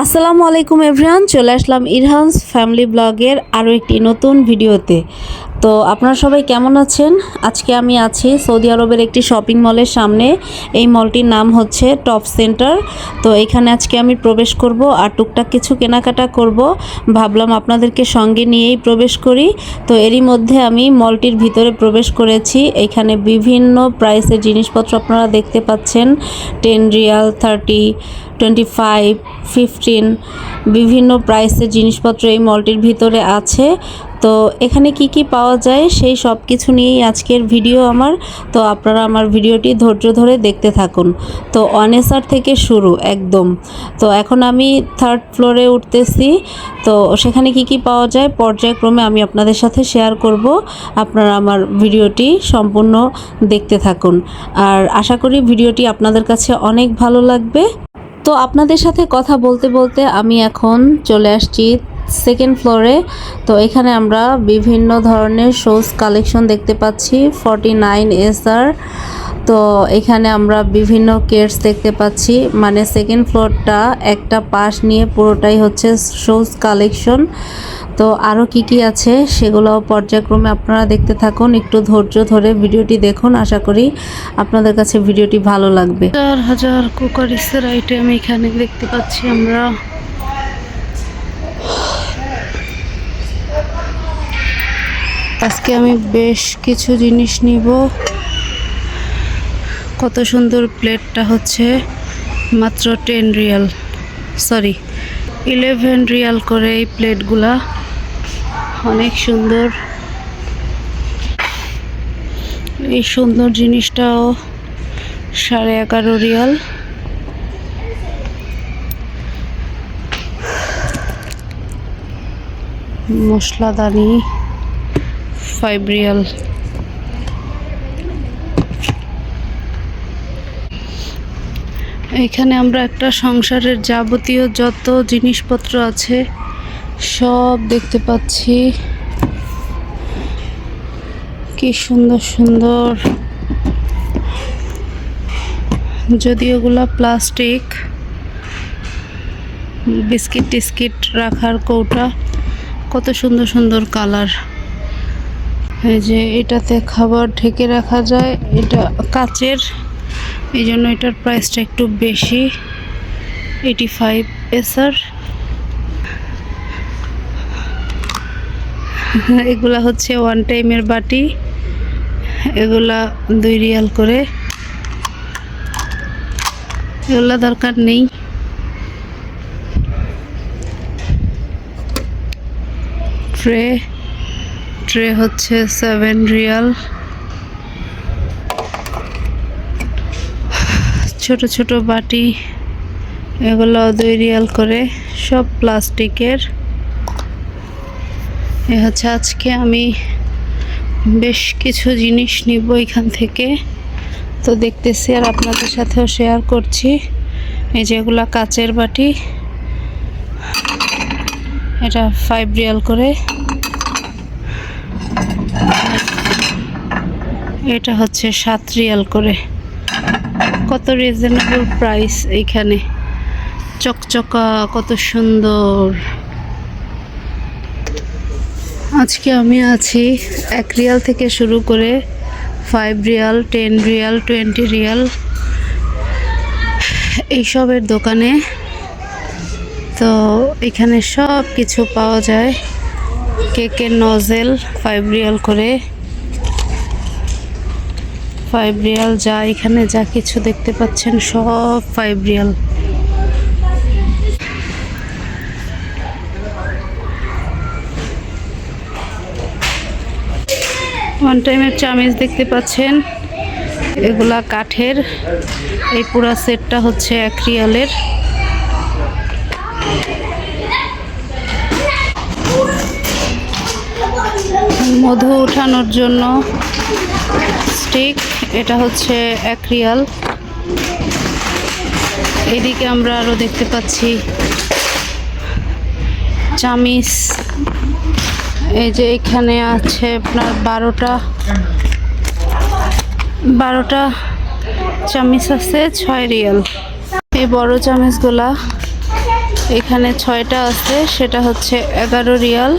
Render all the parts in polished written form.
আসসালামু আলাইকুম এভরিওয়ান, চলে আসলাম ইরহানস ফ্যামিলি ব্লগের আরও একটি নতুন ভিডিওতে। তো আপনারা সবাই কেমন আছেন? আজকে আমি আছি সৌদি আরবের একটি শপিং মলের সামনে। এই মলটির নাম হচ্ছে টপ সেন্টার। তো এখানে আজকে আমি প্রবেশ করব আর টুকটাক কিছু কেনাকাটা করব। ভাবলাম আপনাদেরকে সঙ্গে নিয়েই প্রবেশ করি। তো এরই মধ্যে আমি মলটির ভিতরে প্রবেশ করেছি। এখানে বিভিন্ন প্রাইসের জিনিসপত্র আপনারা দেখতে পাচ্ছেন। 10 রিয়াল, 30, 25, 15 বিভিন্ন প্রাইসের জিনিসপত্র এই মলটির ভিতরে আছে। তো এখানে কি কি পাওয়া যায় সেই সব কিছু নিয়েই আজকের ভিডিও আমার। তো আপনারা আমার ভিডিওটি ধৈর্য ধরে দেখতে থাকুন। তো অনেসার থেকে শুরু একদম। তো এখন আমি 3rd ফ্লোরে উঠতেছি। তো সেখানে কি কি পাওয়া যায় পর্যায়ক্রমে আমি আপনাদের সাথে শেয়ার করব। আপনারা আমার ভিডিওটি সম্পূর্ণ দেখতে থাকুন, আর আশা করি ভিডিওটি আপনাদের কাছে অনেক ভালো লাগবে। তো আপনাদের সাথে কথা বলতে বলতে আমি এখন চলে আসছি 2nd ফ্লোরে। তো এখানে আমরা বিভিন্ন ধরনের শোজ কালেকশন দেখতে পাচ্ছি। 49 SR। তো এখানে আমরা বিভিন্ন কেটস দেখতে পাচ্ছি। মানে 2nd ফ্লোরটা একটা পাশ নিয়ে পুরোটাই হচ্ছে শোজ কালেকশন। তো আরও কি কি আছে সেগুলো পর্যায়ক্রমে আপনারা দেখতে থাকুন। একটু ধৈর্য ধরে ভিডিওটি দেখুন, আশা করি আপনাদের কাছে ভিডিওটি ভালো লাগবে। 4000 কুকারিসের আইটেম এখানে দেখতে পাচ্ছি আমরা। আজকে আমি বেশ কিছু জিনিস নিব। কত সুন্দর প্লেটটা হচ্ছে মাত্র 10 রিয়াল, সরি 11 রিয়াল করে এই প্লেটগুলা, অনেক সুন্দর। এই সুন্দর জিনিসটাও 11.5 রিয়াল। মশলাদানি 5 রিয়াল। এখানে আমরা একটা সংসারের যাবতীয় যত জিনিসপত্র আছে সব দেখতে পাচ্ছি। কি সুন্দর সুন্দর, যদিও ওগুলা প্লাস্টিক। বিস্কিট টিস্কিট রাখার কৌটা, কত সুন্দর সুন্দর কালার। এই যে এটাতে খাবার ঢেকে রাখা যায়, এটা কাচের, এই জন্য এটার প্রাইসটা একটু বেশি, 85 SR। এগুলা হচ্ছে ওয়ান টাইমের বাটি, এগুলা 2 রিয়াল করে। এগুলা দরকার নেই। ট্রে হচ্ছে 7 রিয়াল। ছোট ছোট বাটি, এগুলো 2 রিয়াল করে, সব প্লাস্টিকের। এ হচ্ছে আজকে আমি বেশ কিছু জিনিস নিব এখান থেকে। তো দেখতেছি আর আপনাদের সাথেও শেয়ার করছি। এই যে এগুলা কাচের বাটি, এটা 5 রিয়াল করে। এটা হচ্ছে 7 রিয়াল করে। কত রিজনেবল প্রাইস এইখানে, চকচকা, কত সুন্দর। আজকে আমি আছি 1 রিয়াল থেকে শুরু করে 5 রিয়াল, 10 রিয়াল, 20 রিয়াল এইসবের দোকানে। তো এখানে সব কিছু পাওয়া যায়। কেকের নজেল 5 রিয়াল করে, 5 রিয়াল। যা এখানে যা কিছু দেখতে পাচ্ছেন সব 5 রিয়াল। ওয়ান টাইমের চামিচ দেখতে পাচ্ছেন, এগুলা কাঠের। এই পুরা সেটটা হচ্ছে 1 রিয়ালের। মধু উঠানোর জন্য স্টিক, এটা হচ্ছে 1 রিয়াল। এদিকে আমরা আরো দেখতে পাচ্ছি চামিচ। এই যে এখানে আছে আপনার 12টা চামিচ আছে 6 রিয়াল। এই বড় চামিচগুলা এখানে 6টা আছে, সেটা হচ্ছে 11 রিয়াল।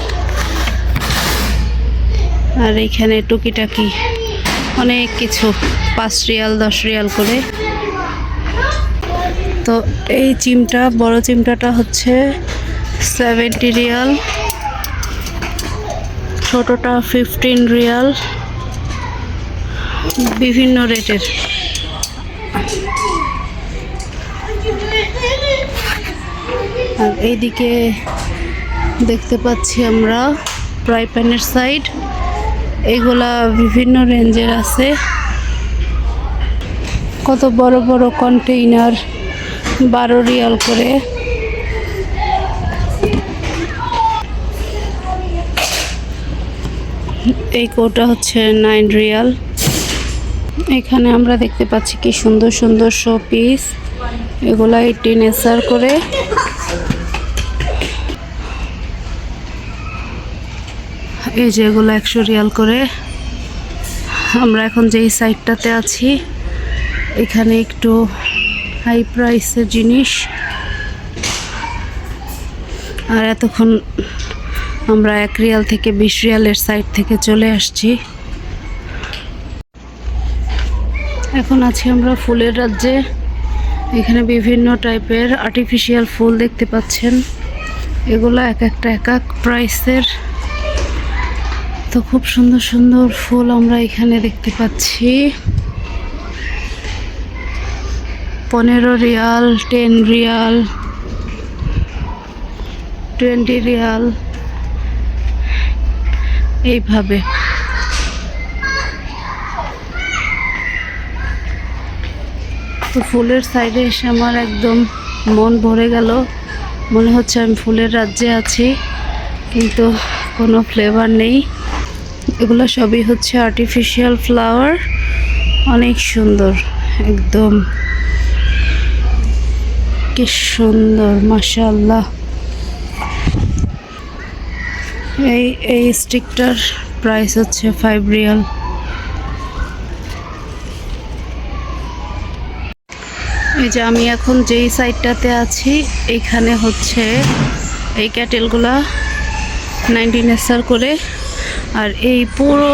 আর এখানে টুকিটাকি অনেক কিছু 5 রিয়াল 10 রিয়াল করে। তো এই চিমটা, বড় চিমটাটা হচ্ছে 70 রিয়াল, ছোটটা 15 রিয়াল, বিভিন্ন রেটের। আর এইদিকে দেখতে পাচ্ছি আমরা ফ্রাই প্যানের সাইড, এগুলা বিভিন্ন রেঞ্জের আছে। কত বড় বড় কন্টেইনার, 12 রিয়াল করে। এই কৌটা হচ্ছে 9 রিয়াল। এখানে আমরা দেখতে পাচ্ছি কি সুন্দর সুন্দর শো পিস, এগুলা 18 এসআর করে। এই যে এগুলো 100 রিয়াল করে। আমরা এখন যেই সাইডটাতে আছি এখানে একটু হাই প্রাইসের জিনিস। আর এতক্ষণ আমরা 1 রিয়াল থেকে 20 রিয়ালের সাইড থেকে চলে আসছি। এখন আছি আমরা ফুলের রাজ্যে। এখানে বিভিন্ন টাইপের আর্টিফিশিয়াল ফুল দেখতে পাচ্ছেন, এগুলো এক একটা এক এক প্রাইসের। তো খুব সুন্দর সুন্দর ফুল আমরা এখানে দেখতে পাচ্ছি। 15 রিয়াল, 10 রিয়াল, 20 রিয়াল, এইভাবে। তো ফুলের সাইডে এসে আমার একদম মন ভরে গেল, মনে হচ্ছে আমি ফুলের রাজ্যে আছি, কিন্তু কোনো ফ্লেভার নেই। এগুলো সবই হচ্ছে আর্টিফিশিয়াল ফ্লাওয়ার, অনেক সুন্দর, একদম কি সুন্দর, মাশাআল্লাহ। এই স্টিকটার প্রাইস হচ্ছে 5 রিয়াল। এই যে আমি এখন যেই সাইডটাতে আছি এইখানে হচ্ছে এই ক্যাটেলগুলা 19 এসআর করে। আর এই পুরো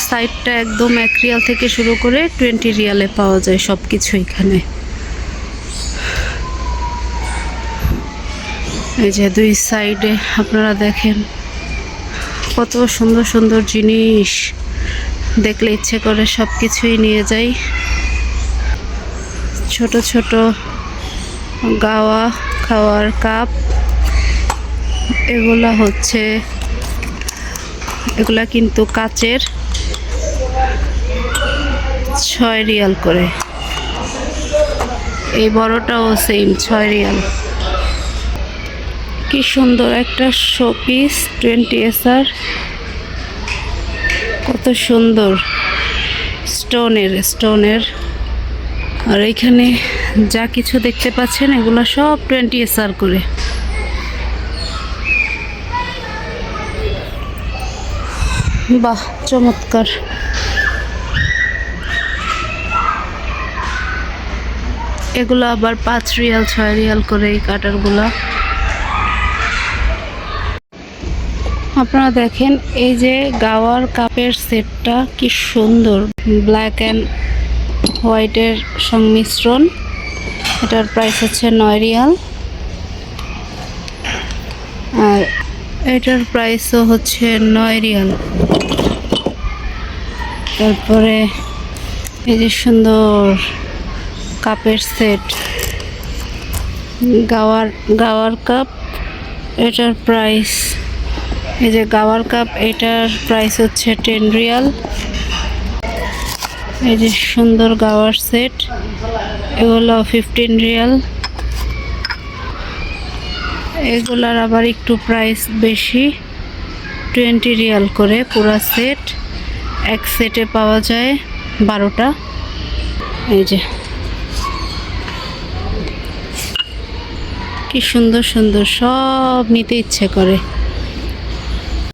সাইডটা একদম 1 রিয়াল থেকে শুরু করে 20 রিয়ালে পাওয়া যায় সব কিছু এখানে। এই যে দুই সাইডে আপনারা দেখেন কত সুন্দর সুন্দর জিনিস, দেখলে ইচ্ছে করে সব কিছুই নিয়ে যাই। ছোট ছোট গাওয়া খাওয়ার কাপ, এগুলা হচ্ছে, এগুলা কিন্তু কাচের, 6 রিয়াল করে। এই বড়টাও সেম 6 রিয়াল। কি সুন্দর একটা শোপিস, 20 এসআর, কত সুন্দর, স্টোনের। আর এখানে যা কিছু দেখতে পাচ্ছেন এগুলো সব 20 এসআর করে। বাহ, চমৎকার। এগুলো আবার 5 রিয়াল 6 রিয়াল করে এই কাটারগুলা। আপনারা দেখেন এই যে গাওয়ার কাপের সেটটা কি সুন্দর, ব্ল্যাক অ্যান্ড হোয়াইটের সংমিশ্রণ। এটার প্রাইস হচ্ছে 9 রিয়াল। আর এটার প্রাইসও হচ্ছে 9 রিয়াল। তারপরে এই যে সুন্দর কাপের সেট, গাওয়ার কাপ, এটার প্রাইস, এই যে গাওয়ার কাপ, এটার প্রাইস হচ্ছে 10 রিয়াল। এই যে সুন্দর গাওয়ার সেট, এগুলো 15 রিয়াল। এগুলার আবার একটু প্রাইস বেশি, 20 রিয়াল করে পুরো সেট। এক সেটে পাওয়া যায় 12টা। এই যে কি সুন্দর সুন্দর, সব নিতে ইচ্ছে করে।